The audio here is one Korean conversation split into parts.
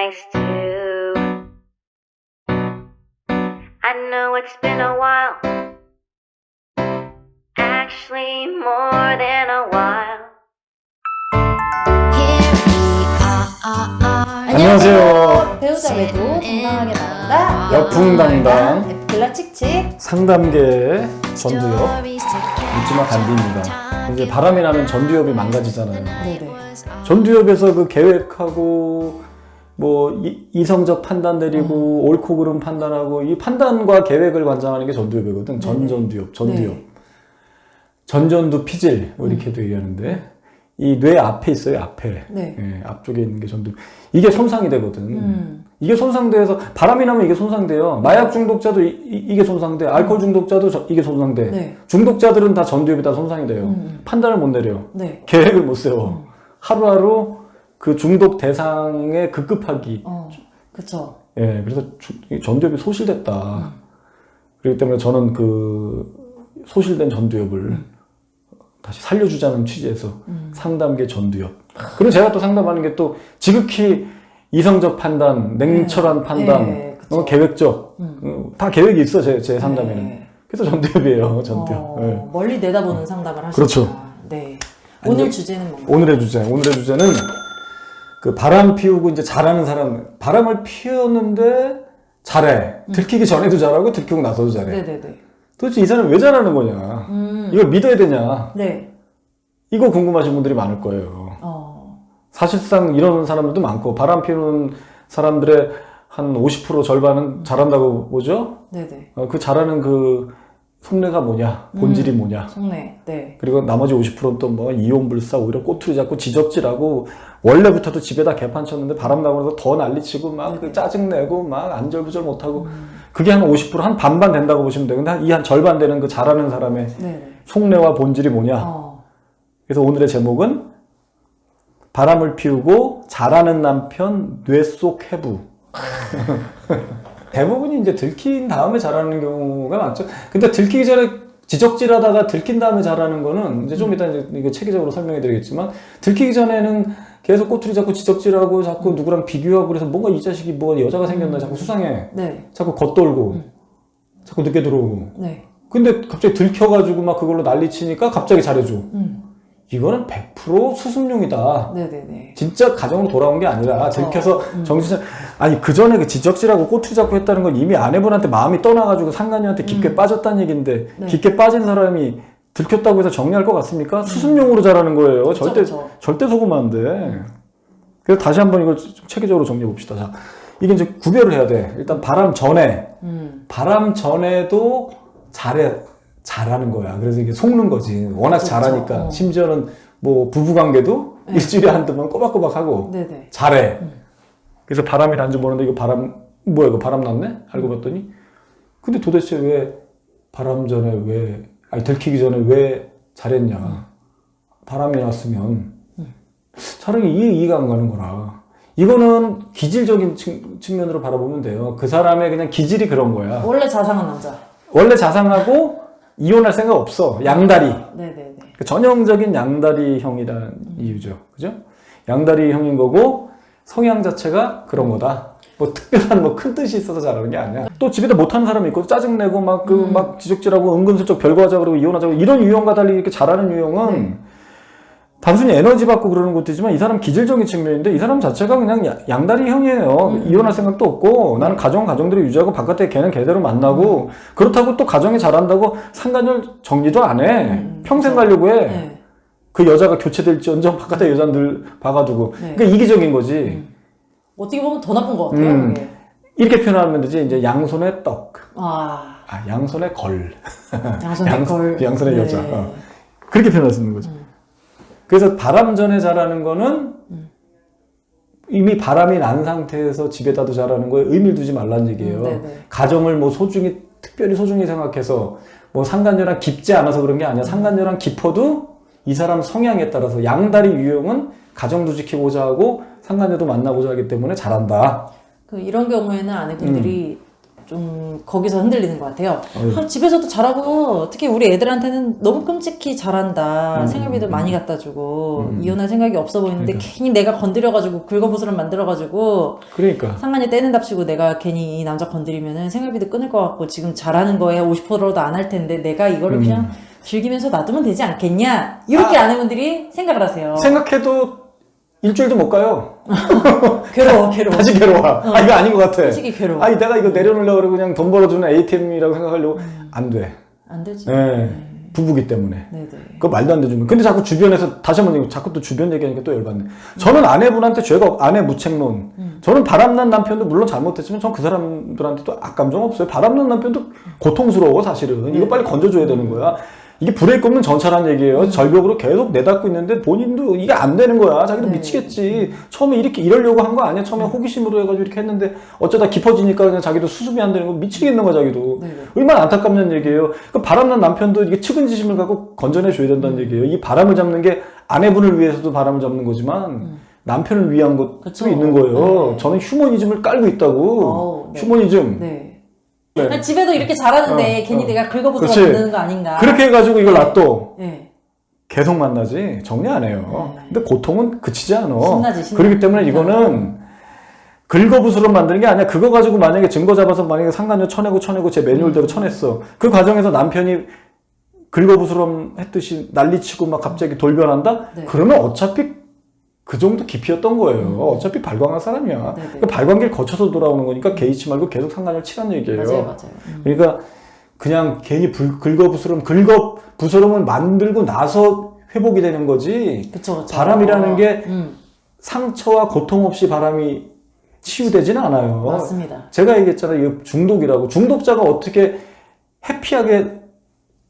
nice too. I know it's been a while, actually more than a while. 안녕하세요. 배우자 외도 건강하게 나간다. 여풍당당 에프클라 칙칙. 상담계의 전두엽 묻지마 간디입니다. 이제 바람이 나면 전두엽이 망가지잖아요. 네네. 전두엽에서 그 계획하고 뭐 이성적 판단 내리고 옳고 그름 판단하고 이 판단과 계획을 관장하는 게 전두엽이거든. 전두엽. 네. 전전두 피질 뭐 이렇게도 얘기하는데 이 뇌 앞에 있어요. 앞에. 네. 예, 앞쪽에 있는 게 전두엽. 이게 손상이 되거든. 이게 손상돼서 바람이 나면 이게 손상돼요. 마약 중독자도 이게 손상돼. 알코올 중독자도 이게 손상돼. 네. 중독자들은 다 전두엽이 다 손상이 돼요. 판단을 못 내려. 네. 계획을 못 세워. 하루하루 그 중독 대상에 급급하기. 그쵸. 예, 그래서 전두엽이 소실됐다. 그렇기 때문에 저는 그 소실된 전두엽을 다시 살려주자는 취지에서 상담계 전두엽. 그리고 제가 또 상담하는 게 또 지극히 이성적 판단, 냉철한 판단, 네, 계획적. 다 계획이 있어, 제 상담에는. 네. 그래서 전두엽이에요, 전두엽. 네. 멀리 내다보는 상담을 하시죠. 그렇죠. 네. 오늘 주제는 뭔가요? 오늘의 주제는 그 바람 피우고 이제 잘하는 사람, 바람을 피웠는데 잘해. 들키기 전에도 잘하고 들키고 나서도 잘해. 네네네. 도대체 이 사람 왜 잘하는 거냐? 이걸 믿어야 되냐? 네. 이거 궁금하신 분들이 많을 거예요. 사실상 이런 사람들도 많고, 바람 피우는 사람들의 한 50% 절반은 잘한다고 보죠? 네네. 그 잘하는 그 속내가 뭐냐? 본질이 뭐냐? 속내. 네. 그리고 나머지 50%는 또 뭐 이온불사, 오히려 꼬투리 잡고 지적질하고, 원래부터도 집에다 개판 쳤는데 바람 나고 나서 더 난리치고 막 그 짜증내고 막 안절부절 못하고, 그게 한 50%, 한 반반 된다고 보시면 돼요. 근데 이 한 절반 되는 그 잘하는 사람의 네네. 속내와 본질이 뭐냐? 그래서 오늘의 제목은 바람을 피우고 잘하는 남편 뇌 속 해부. 대부분이 이제 들킨 다음에 잘하는 경우가 많죠. 근데 들키기 전에 지적질하다가 들킨 다음에 잘하는 거는 이제 좀 이따 이제 이거 체계적으로 설명해 드리겠지만, 들키기 전에는 계속 꼬투리 잡고 지적질하고 자꾸 누구랑 비교하고 그래서 뭔가 이 자식이 뭐 여자가 생겼나 자꾸 수상해. 네. 자꾸 겉돌고 자꾸 늦게 들어오고. 네. 근데 갑자기 들켜가지고 막 그걸로 난리치니까 갑자기 잘해줘. 이거는 100% 수습용이다. 네네네. 진짜 가정으로 돌아온 게 아니라 들켜서 정신 아니 그 전에 그 지적질하고 꼬투리 잡고 했다는 건 이미 아내분한테 마음이 떠나가지고 상간녀한테 깊게 빠졌다는 얘기인데, 네. 깊게 빠진 사람이 들켰다고 해서 정리할 것 같습니까? 수습용으로 잘하는 거예요. 그쵸. 절대 속으면 안 돼. 그래서 다시 한번 이걸 좀 체계적으로 정리해 봅시다. 자, 이게 이제 구별을 해야 돼. 일단 바람 전에도 잘하는 거야. 그래서 이게 속는 거지. 워낙 그렇죠. 잘하니까. 심지어는 뭐 부부관계도 네. 일주일에 한두 번 꼬박꼬박 하고 네네. 잘해. 그래서 바람이 난지 모르는데 이거 뭐야 이거 바람 났네? 알고 봤더니 근데 도대체 왜 들키기 전에 왜 잘했냐. 바람이 났으면 차라리 이해가 안 가는 거라. 이거는 기질적인 측면으로 바라보면 돼요. 그 사람의 그냥 기질이 그런 거야. 원래 자상한 남자. 원래 자상하고 이혼할 생각 없어. 양다리. 네네네. 그 전형적인 양다리형이라는 이유죠. 그죠? 양다리형인 거고 성향 자체가 그런 거다. 뭐 특별한 뭐 큰 뜻이 있어서 잘하는 게 아니야. 또 집에다 못하는 사람이 있고 짜증내고 막 지적질하고 은근슬쩍 별거 하자 그러고 이혼하자고 이런 유형과 달리 이렇게 잘하는 유형은 단순히 에너지 받고 그러는 것도지만 이 사람 기질적인 측면인데 이 사람 자체가 그냥 양다리형이에요. 이혼할 생각도 없고 나는 가정대로 유지하고 바깥에 걔는 걔대로 만나고 그렇다고 또 가정이 잘한다고 상간녀 정리도 안 해. 평생 가려고 해. 네. 그 여자가 교체될지언정 바깥에 여자들 박아두고. 네. 그러니까 이기적인 거지. 어떻게 보면 더 나쁜 것 같아요. 그게. 이렇게 표현하면 되지. 이제 양손에 떡. 양손에 걸. 양손에 걸. 양손에 네. 여자. 그렇게 표현할 수 있는 거죠. 그래서 바람 전에 잘하는 거는 이미 바람이 난 상태에서 집에다도 잘하는 거에 의미를 두지 말라는 얘기예요. 가정을 뭐 특별히 소중히 생각해서 뭐 상간녀랑 깊지 않아서 그런 게 아니야. 상간녀랑 깊어도 이 사람 성향에 따라서 양다리 유형은 가정도 지키고자 하고 상간녀도 만나고자 하기 때문에 잘한다. 이런 경우에는 아내분들이 좀 거기서 흔들리는 것 같아요. 어휴. 집에서도 잘하고 특히 우리 애들한테는 너무 끔찍히 잘한다. 생활비도 많이 갖다 주고 이혼할 생각이 없어 보이는데 그러니까. 괜히 내가 건드려가지고 긁어부스럼 만들어가지고 그러니까. 상관이 떼는답시고 내가 괜히 이 남자 건드리면은 생활비도 끊을 것 같고 지금 잘하는 거에 50%라도 안 할 텐데 내가 이거를 그냥 즐기면서 놔두면 되지 않겠냐 이렇게 아내분들이 생각을 하세요. 생각해도 일주일도 못 가요. 괴로워. 다시 괴로워. 아, 이거 아닌 것 같아. 솔직히 괴로워. 아니, 내가 이거 내려놓으려고 그러고 그냥 돈 벌어주는 ATM이라고 생각하려고. 안 돼. 안 되지. 네. 부부기 때문에. 네네. 그거 말도 안 되죠. 근데 자꾸 주변에서, 다시 한번 얘기, 자꾸 또 주변 얘기하니까 또 열받네. 저는 아내분한테 죄가, 아내 무책론. 저는 바람난 남편도 물론 잘못했지만 전 그 사람들한테도 악감정 없어요. 바람난 남편도 고통스러워, 사실은. 이거 빨리 건져줘야 되는 거야. 이게 브레이크 없는 전차란 얘기예요. 절벽으로 계속 내닫고 있는데 본인도 이게 안 되는 거야. 자기도 미치겠지. 처음에 이렇게 이러려고 한 거 아니야. 처음에 호기심으로 해가지고 이렇게 했는데 어쩌다 깊어지니까 그냥 자기도 수습이 안 되는 거 미치겠는 거야, 자기도. 얼마나 안타깝냐는 얘기예요. 그 바람난 남편도 이게 측은지심을 갖고 건져내 줘야 된다는 얘기예요. 이 바람을 잡는 게 아내분을 위해서도 바람을 잡는 거지만 남편을 위한 것도 그쵸. 있는 거예요. 네. 저는 휴머니즘을 깔고 있다고. 네. 휴머니즘. 네. 네. 아니, 집에도 이렇게 잘하는데 괜히 내가 긁어부스럼 그렇지. 만드는 거 아닌가. 그렇게 해가지고 이걸 놔둬. 네. 계속 만나지 정리 안 해요. 네. 근데 고통은 그치지 않아. 신나지. 그렇기 때문에 이거는 긁어부스럼 만드는 게 아니야. 그거 가지고 만약에 증거 잡아서 만약에 상간녀 쳐내고 제 매뉴얼대로 쳐냈어. 그 과정에서 남편이 긁어부스럼 했듯이 난리치고 막 갑자기 돌변한다? 네. 그러면 어차피 그 정도 깊이였던 거예요. 어차피 발광한 사람이야. 네네. 그 발광기를 거쳐서 돌아오는 거니까 개의치 말고 계속 상간녀를 치란 얘기예요. 맞아요. 그러니까 그냥 괜히 긁어부스럼을 만들고 나서 회복이 되는 거지. 그쵸. 바람이라는 게 상처와 고통 없이 바람이 치유되지는 않아요. 맞습니다. 제가 얘기했잖아요. 이거 중독이라고. 중독자가 어떻게 해피하게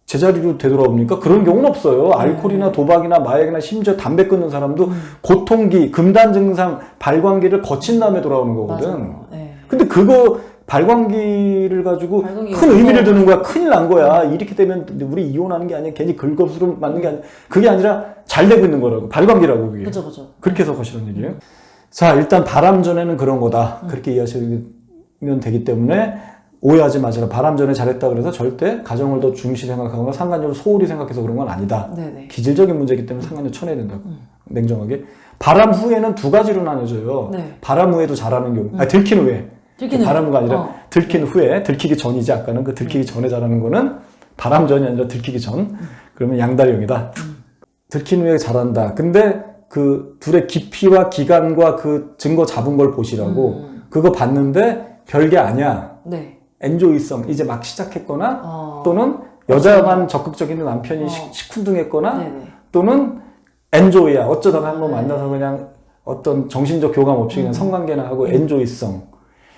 제자리로 되돌아옵니까? 그런 경우는 없어요. 알코올이나 도박이나 마약이나 심지어 담배 끊는 사람도 고통기, 금단 증상, 발광기를 거친 다음에 돌아오는 거거든. 맞아요. 네. 근데 그거 발광기를 가지고 발광기가 큰 의미를 두는 거야. 큰일 난 거야. 이렇게 되면 우리 이혼하는 게 아니야. 괜히 긁어부스럼 맞는 게 아니야. 그게 아니라 잘 되고 있는 거라고. 발광기라고 그게. 그죠. 그렇게 해석하시는 얘기예요. 자, 일단 바람 전에는 그런 거다. 그렇게 이해하시면 되기 때문에 오해하지 마시라. 바람 전에 잘했다 그래서 절대 가정을 더 중시 생각하거나 상간녀를 소홀히 생각해서 그런 건 아니다. 네네. 기질적인 문제이기 때문에 상간녀 쳐내야 된다고. 냉정하게. 바람 후에는 두 가지로 나눠져요. 네. 바람 후에도 잘하는 경우. 아니, 들킨 후에. 바람 후가 아니라 들킨 후에, 들키기 전이지. 아까는 그 들키기 전에 잘하는 거는 바람 전이 아니라 들키기 전. 그러면 양다리형이다. 들킨 후에 잘한다. 근데 그 둘의 깊이와 기간과 그 증거 잡은 걸 보시라고. 그거 봤는데 별게 아니야. 네. 엔조이성 이제 막 시작했거나 또는 여자만 적극적인 남편이 시큰둥했거나 네네. 또는 엔조이야 어쩌다가 한번 만나서 그냥 어떤 정신적 교감 없이 그냥 성관계나 하고 엔조이성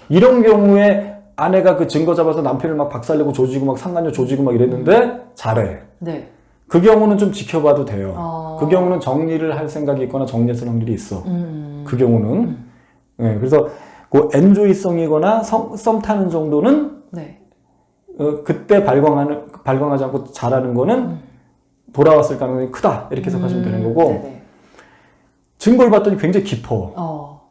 이런 경우에 아내가 그 증거 잡아서 남편을 막 박살내고 조지고 막 상간녀 조지고 막 이랬는데 잘해. 네. 그 경우는 좀 지켜봐도 돼요. 그 경우는 정리를 할 생각이 있거나 정리했을 확률이 있어. 그 경우는 네, 그래서 그 엔조이성이거나 썸 타는 정도는 네. 그때 발광하지 않고 잘하는 거는 돌아왔을 가능성이 크다 이렇게 해석하시면 되는 거고 네네. 증거를 봤더니 굉장히 깊어.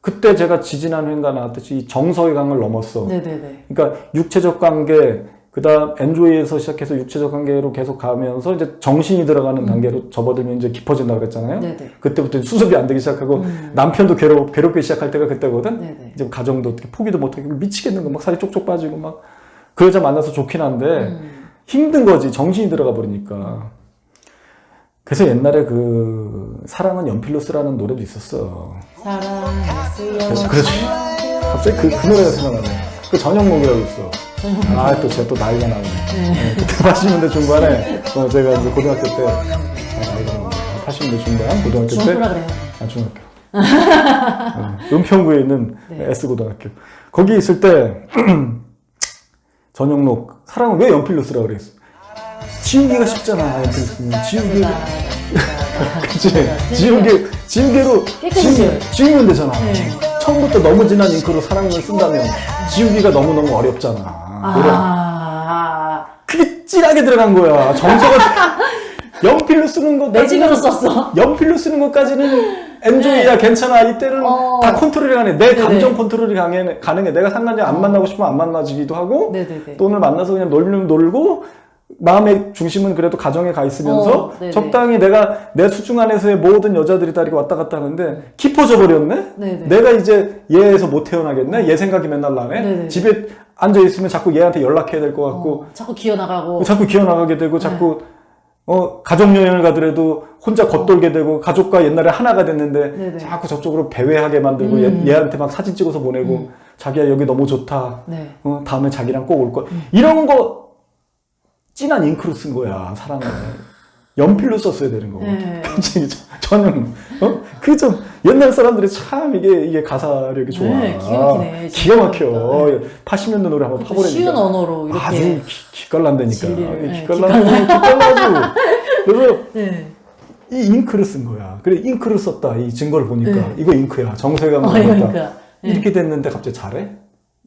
그때 제가 지지난 회가 나왔듯이 이 정서의 강을 넘었어. 네네네. 그러니까 육체적 관계 그다음 엔조이에서 시작해서 육체적 관계로 계속 가면서 이제 정신이 들어가는 단계로 접어들면 이제 깊어진다 그랬잖아요. 네네. 그때부터 수습이 안 되기 시작하고 남편도 괴롭게 시작할 때가 그때거든. 네네. 이제 가정도 어떻게 포기도 못하고 미치겠는 거 막 살이 쪽쪽 빠지고 막 그 여자 만나서 좋긴 한데 힘든 거지 정신이 들어가 버리니까. 그래서 옛날에 그 사랑은 연필로 쓰라는 노래도 있었어. 그렇지. 갑자기 그 노래가 생각나네. 그 전영록이라고 있어. 아, 또 제가 또 나이가 나오네. 네, 그때 80년대 중반에, 제가 이제 고등학교 때, 나이가 나오네. 80년대 중반, 고등학교 때. 중학교라 그래요. 중학교. 은평구에 있는 S고등학교. 거기 있을 때, 전영록, 사랑은 왜 연필로 쓰라고 그랬어? 지우기가 쉽잖아, 연필 쓰면. 지우기. 그치. 지우개로 지우면 되잖아. 처음부터 너무 진한 잉크로 사랑을 쓴다면 지우기가 너무너무 어렵잖아. 그게 찐하게 들어간 거야. 정서가 연필로 쓰는 것까지는 매직으로 썼어. 연필로 쓰는 것까지는 엔조이야 괜찮아. 이때는 다 컨트롤이 가능해. 내 네네. 감정 컨트롤이 가능해. 내가 상관녀 안 만나고 싶으면 안 만나지기도 하고 네네네. 또 오늘 만나서 그냥 놀면 놀고 마음의 중심은 그래도 가정에 가 있으면서 네네. 적당히 내가 내 수중 안에서의 모든 여자들이 다 이렇게 왔다 갔다 하는데 깊어져 버렸네. 네네. 내가 이제 얘에서 못 태어나겠네. 얘 생각이 맨날 나네. 네네. 집에 앉아 있으면 자꾸 얘한테 연락해야 될 것 같고 자꾸 기어나가고. 자꾸 기어나가게 되고 자꾸 가족여행을 가더라도 혼자 겉돌게 되고 가족과 옛날에 하나가 됐는데 네네. 자꾸 저쪽으로 배회하게 만들고 얘한테 막 사진 찍어서 보내고 자기야 여기 너무 좋다. 네. 다음에 자기랑 꼭 올 거야. 이런 거 진한 잉크로 쓴 거야 사랑을. 연필로 썼어야 되는 거고. 네. 굉장히 저는 그 좀 옛날 사람들이 참 이게 가사력이 좋아. 네, 기가 막히네. 기가 막혀. 네. 80년대 노래 한번 파보라니까. 쉬운 언어로 이렇게. 아주 기깔난다니까. 진리를, 네, 기깔나고. 그래서 네. 이 잉크를 쓴 거야. 그래 잉크를 썼다. 이 증거를 보니까 네. 이거 잉크야. 정세가 썼다. 그러니까. 네. 이렇게 됐는데 갑자기 잘해?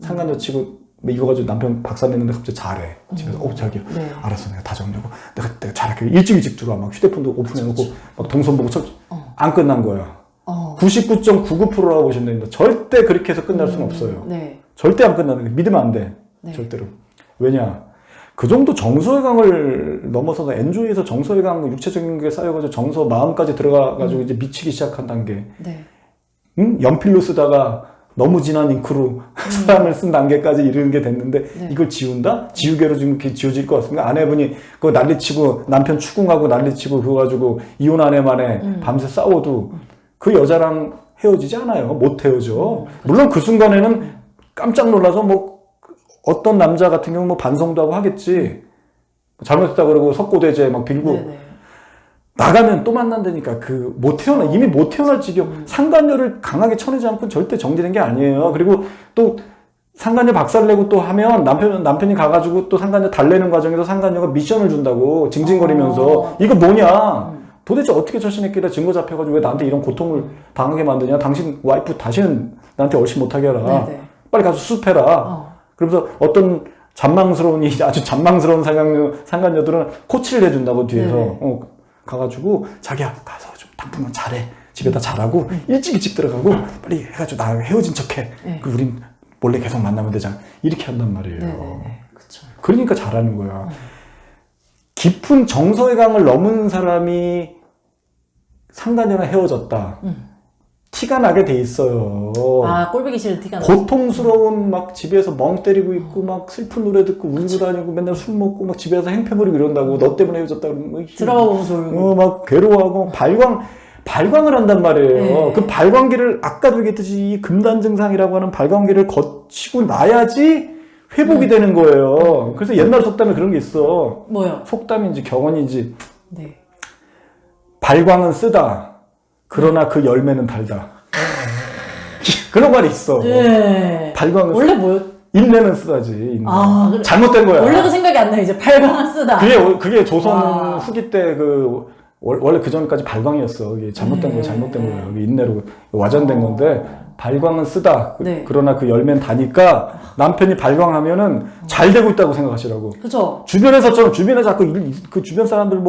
상간녀 치고 뭐 이거 가지고 남편 박살 냈는데 갑자기 잘해. 집에서 자기야. 네. 알았어 내가 다 정리하고 내가 잘할게. 일찍 들어와. 막 휴대폰도 오픈해놓고 막 동선 보고 안 끝난 거야. 99.99%라고 보시면 됩니다. 절대 그렇게 해서 끝날 수는 없어요. 네. 절대 안 끝나는 거예요. 믿으면 안 돼. 네. 절대로. 왜냐? 그 정도 정서의 강을 넘어서서 엔조이에서 정서의 강, 육체적인 게 쌓여가지고 정서, 마음까지 들어가가지고 이제 미치기 시작한 단계. 네. 응? 연필로 쓰다가 너무 진한 잉크로 사람을 쓴 단계까지 이르는 게 됐는데 네. 이걸 지운다? 지우개로 지금 이렇게 지워질 것 같습니다. 아내분이 그거 난리치고 남편 추궁하고 난리치고 그거 가지고 이혼 아내만에 밤새 싸워도 그 여자랑 헤어지지 않아요. 못 헤어져. 물론 그 순간에는 깜짝 놀라서 뭐 어떤 남자 같은 경우 뭐 반성도 하고 하겠지. 잘못했다 그러고 석고대죄 막 빌고 네네. 나가면 또 만난다니까. 못 태어나 이미 못 태어날 지경. 상간녀를 강하게 쳐내지 않고 절대 정지된 게 아니에요. 그리고 또 상간녀 박살내고 또 하면 남편이 가가지고 또 상간녀 달래는 과정에서 상간녀가 미션을 준다고 징징거리면서 이거 뭐냐. 도대체 어떻게 저신했길래 증거 잡혀가지고 왜 나한테 이런 고통을 당하게 만드냐. 당신 와이프 다시는 나한테 얼씬 못하게 해라. 네네. 빨리 가서 수습해라. 그러면서 어떤 아주 잔망스러운 상간녀들은 코치를 해준다고 뒤에서 네네. 가가지고 자기야 가서 좀 당분간 잘해. 집에다 잘하고 일찍 들어가고 빨리 해가지고 나 헤어진 척해. 네. 그리고 우린 몰래 계속 만나면 되잖아. 이렇게 한단 말이에요. 네네네. 그쵸. 그러니까 잘하는 거야. 깊은 정서의 강을 넘은 사람이 상간녀랑 헤어졌다. 티가 나게 돼 있어요. 꼴보기 싫은 티가 나. 고통스러운 막 집에서 멍 때리고 있고 막 슬픈 노래 듣고 울고 다니고 맨날 술 먹고 막 집에서 행패 부리고 이런다고 너 때문에 헤어졌다 그러면 들어가 보면서 울고. 막 괴로워하고 발광을 한단 말이에요. 네. 그 발광기를 아까도 얘기했듯이 이 금단 증상이라고 하는 발광기를 거치고 나야지 회복이 되는 거예요. 그래서 옛날 속담에 그런 게 있어. 뭐요? 속담인지 경언인지 네. 발광은 쓰다. 그러나 그 열매는 달다. 그런 말이 있어. 네. 발광은 원래 뭐요? 인내는 쓰다지. 인내. 그래. 잘못된 거야. 원래 그 생각이 안 나. 이제 발광을 쓰다. 그게 조선 와. 후기 때 원래 그 전까지 발광이었어. 이게 잘못된 거야, 잘못된 거야. 이게 인내로 와전된 건데 발광은 쓰다. 네. 그러나 그 열매는 다니까 남편이 발광하면은 잘 되고 있다고 생각하시라고. 그쵸. 주변에 자꾸 그 주변 사람들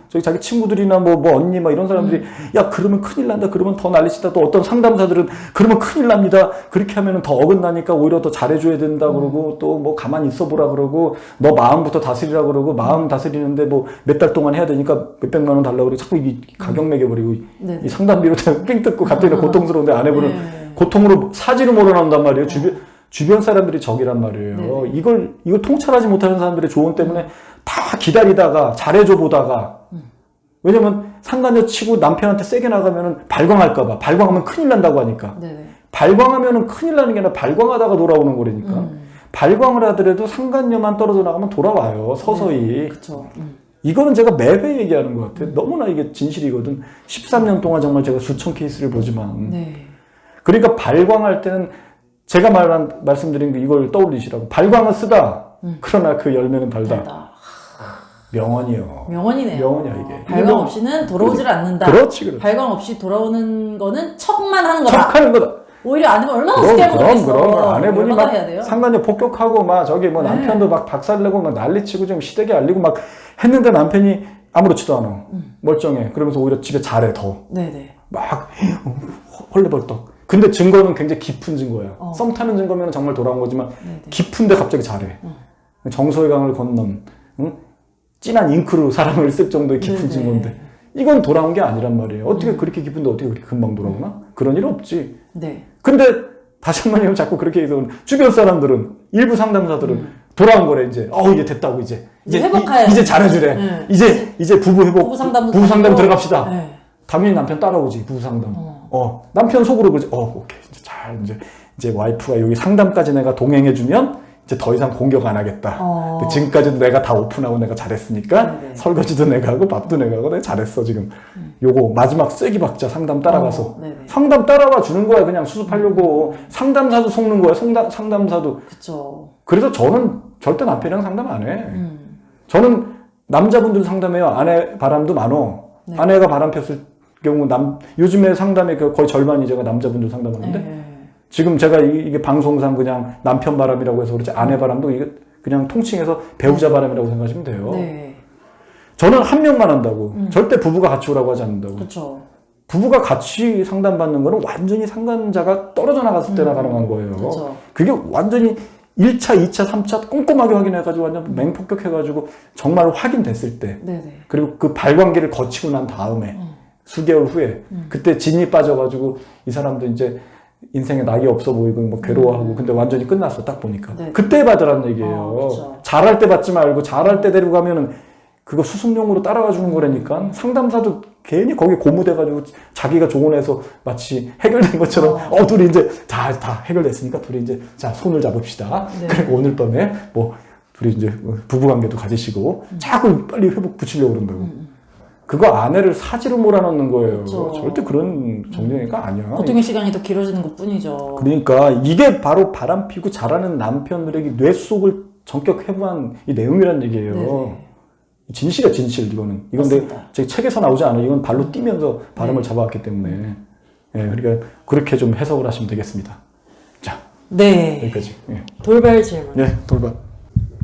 저기 자기 친구들이나 뭐 언니 막 이런 사람들이 야 그러면 큰일 난다. 그러면 더 난리치다. 또 어떤 상담사들은 그러면 큰일 납니다. 그렇게 하면은 더 어긋나니까 오히려 더 잘해줘야 된다 그러고 또 뭐 가만히 있어보라 그러고 너 마음부터 다스리라 그러고 마음 다스리는데 뭐 몇 달 동안 해야 되니까 몇백만 원 달라고 그러고 자꾸 이 가격 매겨버리고 이 상담비로 삥 뜯고 갑자기 고통스러운데 아내분은 고통으로 사지로 몰아나온단 말이에요. 주변 사람들이 적이란 말이에요. 이걸 통찰하지 못하는 사람들의 조언 때문에 다 기다리다가 잘해줘 보다가 왜냐면 상간녀 치고 남편한테 세게 나가면은 발광할까봐 발광하면 큰일 난다고 하니까 네네. 발광하면은 큰일 나는 게 아니라 발광하다가 돌아오는 거라니까 발광을 하더라도 상간녀만 떨어져 나가면 돌아와요. 서서히. 그쵸. 이거는 제가 매회 얘기하는 것 같아요. 너무나 이게 진실이거든. 13년 동안 정말 제가 수천 케이스를 보지만 네. 그러니까 발광할 때는 제가 말씀드린 게 이걸 떠올리시라고. 발광은 쓰다. 그러나 그 열매는 달다. 명언이요. 명언이네요. 명언이야 이게. 발광 없이는 돌아오지를 않는다. 그렇지. 발광 없이 돌아오는 거는 척만 하는 거다. 척하는 거다. 오히려 아내가 얼마나 쉽게 하고 그럼. 아내분이 막 해야 돼요? 막 상간녀 폭격하고 막 저기 뭐 남편도 막 박살내고 막 난리치고 좀 시댁에 알리고 막 했는데 남편이 아무렇지도 않아. 멀쩡해. 그러면서 오히려 집에 잘해, 더. 네네. 막 헐레벌떡. 근데 증거는 굉장히 깊은 증거야. 썸 타는 증거면 정말 돌아온 거지만 네네. 깊은데 갑자기 잘해. 정서의 강을 건넌 응? 진한 잉크로 사랑을 쓸 정도의 깊은 네네. 증거인데 이건 돌아온 게 아니란 말이에요. 어떻게 그렇게 깊은데 어떻게 그렇게 금방 돌아오나? 그런 일 없지. 네. 근데 다시 한 번 얘기하면 자꾸 그렇게 해서 주변 사람들은 일부 상담사들은 돌아온 거래 이제. 이제 됐다고 이제 회복해야 이제 잘해주래. 네. 이제 부부 회복 부부 상담도 부부 상담 다니고. 들어갑시다. 네. 당연히 남편 따라오지 부부 상담. 남편 속으로 그러지. 오케이 이제 와이프가 여기 상담까지 내가 동행해주면 이제 더 이상 공격 안 하겠다. 근데 지금까지도 내가 다 오픈하고 내가 잘했으니까 네네. 설거지도 내가 하고 밥도 내가 하고 내가 잘했어 지금. 요거 마지막 쐐기 박자 상담 따라가서 네네. 상담 따라와 주는 거야. 그냥 수습하려고. 상담사도 속는 거야. 상담사도. 그쵸. 그래서 저는 절대 남편이랑 상담 안 해. 저는 남자분들 상담해요. 아내 바람도 많어. 네. 아내가 바람 폈을 경우 요즘에 상담의 거의 절반이 제가 남자분들 상담하는데 네. 지금 제가 이게 방송상 그냥 남편 바람이라고 해서 그렇지 아내 바람도 이게 그냥 통칭해서 배우자 바람이라고 생각하시면 돼요. 네. 저는 한 명만 한다고. 절대 부부가 같이 오라고 하지 않는다고. 그쵸. 부부가 같이 상담받는 거는 완전히 상담자가 떨어져 나갔을 때나 가능한 거예요. 그쵸. 그게 완전히 1차, 2차, 3차 꼼꼼하게 확인해가지고 완전 맹폭격해가지고 정말 확인됐을 때 네네. 그리고 그 발관계를 거치고 난 다음에 수개월 후에 그때 진이 빠져가지고 이 사람도 이제 인생에 낙이 없어 보이고 뭐 괴로워하고 근데 완전히 끝났어 딱 보니까 네. 그때 받으라는 얘기예요. 그쵸. 잘할 때 받지 말고 잘할 때 데리고 가면은 그거 수습용으로 따라가 주는 거라니까. 상담사도 괜히 거기 고무돼가지고 자기가 조언해서 마치 해결된 것처럼 둘이 이제 다 해결됐으니까 둘이 이제 자 손을 잡읍시다. 네. 그리고 오늘 밤에 뭐 둘이 이제 부부관계도 가지시고 자꾸 빨리 회복 붙이려고 그런다고. 그거 아내를 사지로 몰아넣는 거예요. 그쵸. 절대 그런 정도니까 아니야. 고통의 시간이 더 길어지는 것 뿐이죠. 그러니까 이게 바로 바람 피고 잘하는 남편들에게 뇌 속을 전격 해부한 이 내용이란 얘기예요. 네네. 진실이야 진실 이거는. 이건 제 책에서 나오지 않아요. 이건 발로 뛰면서 발음을 잡아왔기 때문에. 예, 그러니까 그렇게 좀 해석을 하시면 되겠습니다. 자, 네. 여기까지. 예, 돌발 질문. 예 돌발.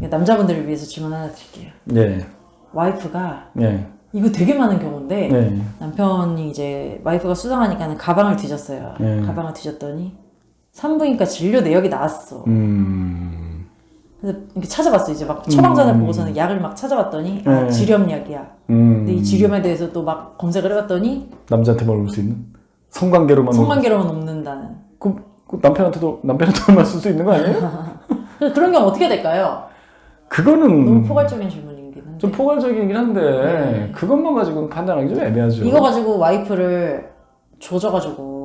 남자분들을 위해서 질문 하나 드릴게요. 예, 와이프가 예, 이거 되게 많은 경우인데 예. 남편이 이제 와이프가 수상하니까 가방을 뒤졌어요. 가방을 뒤졌더니 산부인과 진료 내역이 나왔어. 그래서 이렇게 찾아봤어. 이제 막 처방전을 보고서는 약을 막 찾아봤더니 지렴약이야. 근데 이 지렴에 대해서 또 막 검색을 해봤더니 남자한테만 올 수 있는 성관계로만 성관계로만 없는다는. 그 남편한테만 쓸 수 있는 거 아니에요? 그런 경우 어떻게 될까요? 그거는 너무 포괄적인 질문이긴 한데. 좀 포괄적이긴 한데 그것만 가지고는 판단하기 좀 애매하죠. 이거 가지고 와이프를 조져가지고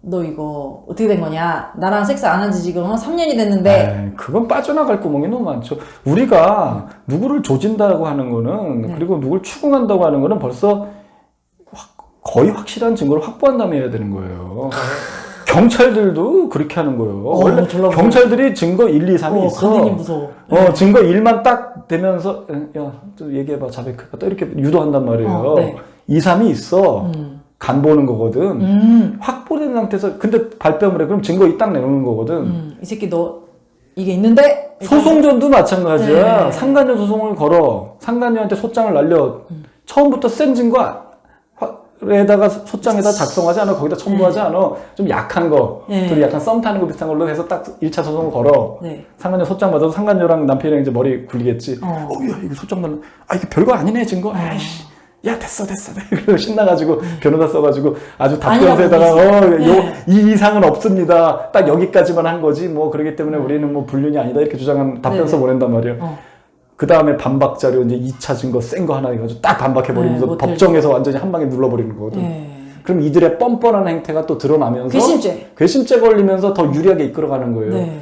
너 이거 어떻게 된 거냐? 나랑 섹스 안 한 지 지금 3년이 됐는데. 에이, 그건 빠져나갈 구멍이 너무 많죠. 우리가 누구를 조진다고 하는 거는 그리고 누구를 추궁한다고 하는 거는 벌써 거의 확실한 증거를 확보한 다음에 해야 되는 거예요. 경찰들도 그렇게 하는 거예요. 원래 경찰들이 증거 1, 2, 3이 있어. 강대님 무서워. 증거 1만 딱 되면서 야, 좀 얘기해봐, 자백해봐. 또 이렇게 유도한단 말이에요. 네. 2, 3이 있어. 간 보는 거거든. 확보된 상태에서 근데 발뺌을 해. 그럼 증거 딱 내놓는 거거든. 이 새끼 너 이게 있는데? 소송전도 마찬가지야. 네. 상간녀 소송을 걸어. 상간녀한테 소장을 날려. 처음부터 센 증거에다가 소장에다 작성하지 않아. 거기다 첨부하지 않아. 좀 약한 거. 둘이 약간 썸 타는 거 비슷한 걸로 해서 딱 1차 소송을 걸어. 네. 상간녀 소장 받아서 상간녀랑 남편이랑 이제 머리 굴리겠지. 야, 이거 소장 날라. 이게 별거 아니네, 증거. 아이씨. 야, 됐어. 그리고 신나가지고 변호사 써가지고 아주 답변서에다가 이 이상은 없습니다. 딱 여기까지만 한 거지. 뭐 그러기 때문에 우리는 뭐 불륜이 아니다 이렇게 주장한 답변서 보낸단 말이에요. 그 다음에 반박 자료 이제 2차 증거 센 거 하나 해가지고 딱 반박해버리면서 법정에서 완전히 한 방에 눌러버리는 거거든. 그럼 이들의 뻔뻔한 행태가 또 드러나면서 괘씸죄 걸리면서 더 유리하게 이끌어가는 거예요. 네.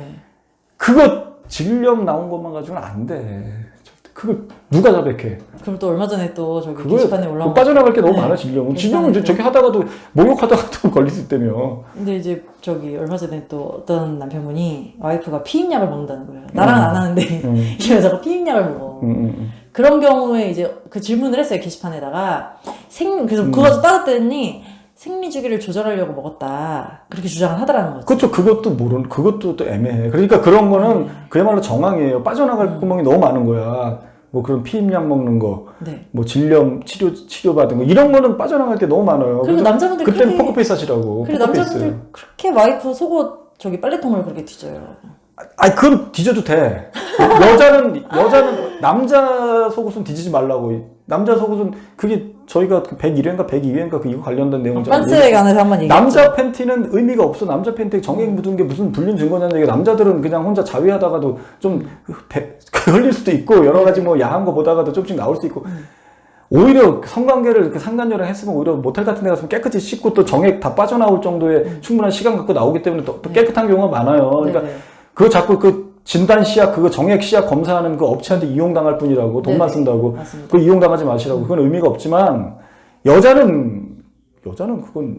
그거 진령 나온 것만 가지고는 안 돼. 그거 누가 자백해? 그럼 또 얼마 전에 또 저기 게시판에 올라온 빠져나갈 게 너무 많아. 진령은 저기 하다가도 목욕하다가도 걸릴 수 있다며. 근데 이제 저기 얼마 전에 또 어떤 남편분이 와이프가 피임약을 먹는다는 거예요. 나랑은 안 하는데 이 여자가 피임약을 먹어. 그런 경우에 이제 그 질문을 했어요, 게시판에다가. 그래서 그거 가지고 따졌더니 생리주기를 조절하려고 먹었다. 그렇게 주장을 하더라는 거죠. 그렇죠. 그것도 또 애매해. 그러니까 그런 거는 그야말로 정황이에요. 빠져나갈 구멍이 너무 많은 거야. 뭐 그런 피임약 먹는 거, 네. 뭐 질염 치료 받은 거 이런 거는 빠져나갈 게 너무 많아요. 그리고 남자분들 그때는 그렇게 포커페이스 하시라고. 그리고 포커페이스. 남자분들 그렇게 와이프 속옷 저기 빨래통을 그렇게 뒤져요. 아니 그건 뒤져도 돼. 여자는 남자 속옷은 뒤지지 말라고. 남자 속옷은 그게 저희가 101회인가 102회인가 그 이거 관련된 내용이죠. 빤스에 관해서 한번 얘기했죠. 남자 팬티는 의미가 없어. 남자 팬티에 정액 묻은 게 무슨 불륜 증거냐는 얘기. 남자들은 그냥 혼자 자위하다가도 좀 흘릴 수도 있고 여러 가지 뭐 야한 거 보다가도 조금씩 나올 수 있고. 오히려 성관계를 이렇게 상간녀랑 했으면 오히려 모텔 같은 데 가서 깨끗이 씻고 또 정액 다 빠져나올 정도의 충분한 시간 갖고 나오기 때문에 또 깨끗한 경우가 많아요. 그러니까 네네. 그거 자꾸 그 진단 시약 그거 정액 시약 검사하는 그 업체한테 이용당할 뿐이라고 돈만 네네. 쓴다고. 맞습니다. 그거 이용당하지 마시라고. 그건 의미가 없지만 여자는 그건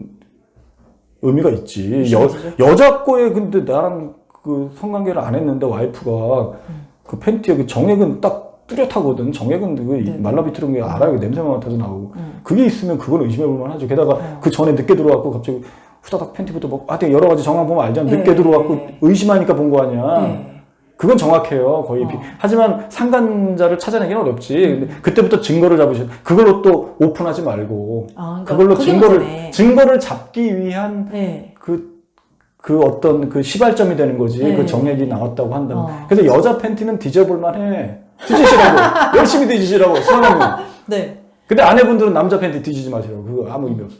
의미가 있지. 여자 거에 근데 나랑 그 성관계를 안 했는데 와이프가 그 팬티에 그 정액은 딱 뚜렷하거든. 정액은 그 말라비트는 게 알아요. 냄새만 맡아도 나오고. 그게 있으면 그건 의심해볼 만하죠. 게다가 그 전에 늦게 들어왔고 갑자기 후다닥 팬티부터 먹고 하여튼 여러 가지 정황 보면 알잖아. 늦게 들어왔고 의심하니까 본 거 아니야. 그건 정확해요. 거의. 하지만 상간자를 찾아내기는 어렵지. 근데 그때부터 증거를 잡으셔. 그걸로 또 오픈하지 말고. 그러니까 그걸로 문제네. 증거를 잡기 위한 네. 그 어떤 그 시발점이 되는 거지. 네. 그 정액이 나왔다고 한다면. 그래서 여자 팬티는 뒤져볼만 해. 뒤지시라고. 열심히 뒤지시라고. 수상하면. 네. 근데 아내분들은 남자 팬티 뒤지지 마시라고. 그거 아무 의미 없어.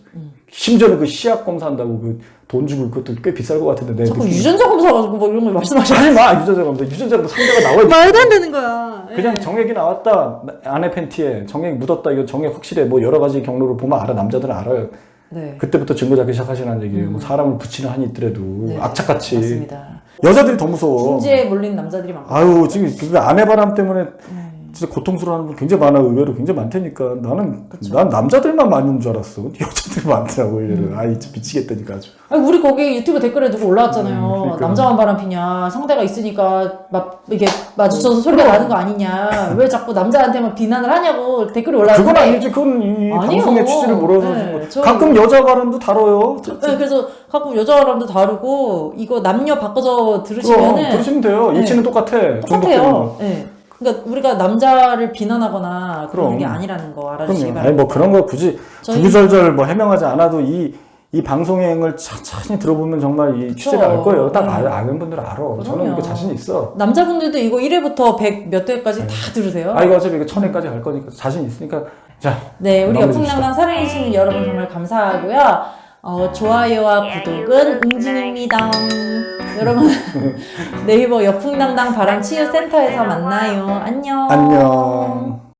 심지어는 그 시약 검사한다고 그 돈 주고 그것도 꽤 비쌀 것 같은데. 자꾸 유전자 검사 가지고 뭐 이런 걸 말씀하시면 하지 마. 유전자 검사. 유전자도 상대가 나와야 돼. 말도 안 되는 거야. 그냥 정액이 나왔다. 아내 팬티에 정액 묻었다. 이거 정액 확실해. 뭐 여러 가지 경로를 보면 알아. 남자들은 알아요. 네. 그때부터 증거 잡기 시작하시는 얘기예요. 뭐 사람을 붙이는 한이 있더라도 네. 악착같이. 맞습니다. 여자들이 더 무서워. 중지에 몰린 남자들이 많고. 아유 지금 그 아내 바람 때문에 진짜 고통스러워하는 분 굉장히 많아. 의외로 굉장히 많다니까. 난 남자들만 많은 줄 알았어. 그런데 여자들이 많더라고. 의외로. 아이 진짜 미치겠다니까 아주. 아니, 우리 거기 유튜브 댓글에 누구 올라왔잖아요. 그러니까. 남자만 바람 피냐. 상대가 있으니까 막 이게 마주쳐서 소리가 나는 거 아니냐. 왜 자꾸 남자한테만 비난을 하냐고 댓글이 올라왔는데. 그건 아니지. 그건 이 아니요. 방송의 취지를 몰아서 네, 거. 가끔 여자 발언도 다뤄요. 네, 그래서 가끔 여자 바람도 다르고 이거 남녀 바꿔서 들으시면은 들으시면 돼요. 네. 이치는 똑같아. 똑같아요. 네. 그러니까 우리가 남자를 비난하거나 그런 게 아니라는 거 알아주시기 바랍니다. 아니 뭐 그런 거 굳이 구구절절 뭐 해명하지 않아도 이 방송행을 천천히 들어보면 정말 이 취재를 알 거예요. 딱 아는 분들은 알아. 저는 이거 자신 있어. 남자분들도 이거 1회부터 100 몇 회까지 다 들으세요. 이거 어차피 이거 1000회까지 갈 거니까 자신 있으니까. 자, 네, 우리 마무리 여풍당당 사랑해주시는 여러분 정말 감사하고요. 좋아요와 구독은 응징입니다. 여러분 네이버 여풍당당 바람치유센터에서 만나요. 안녕. 안녕.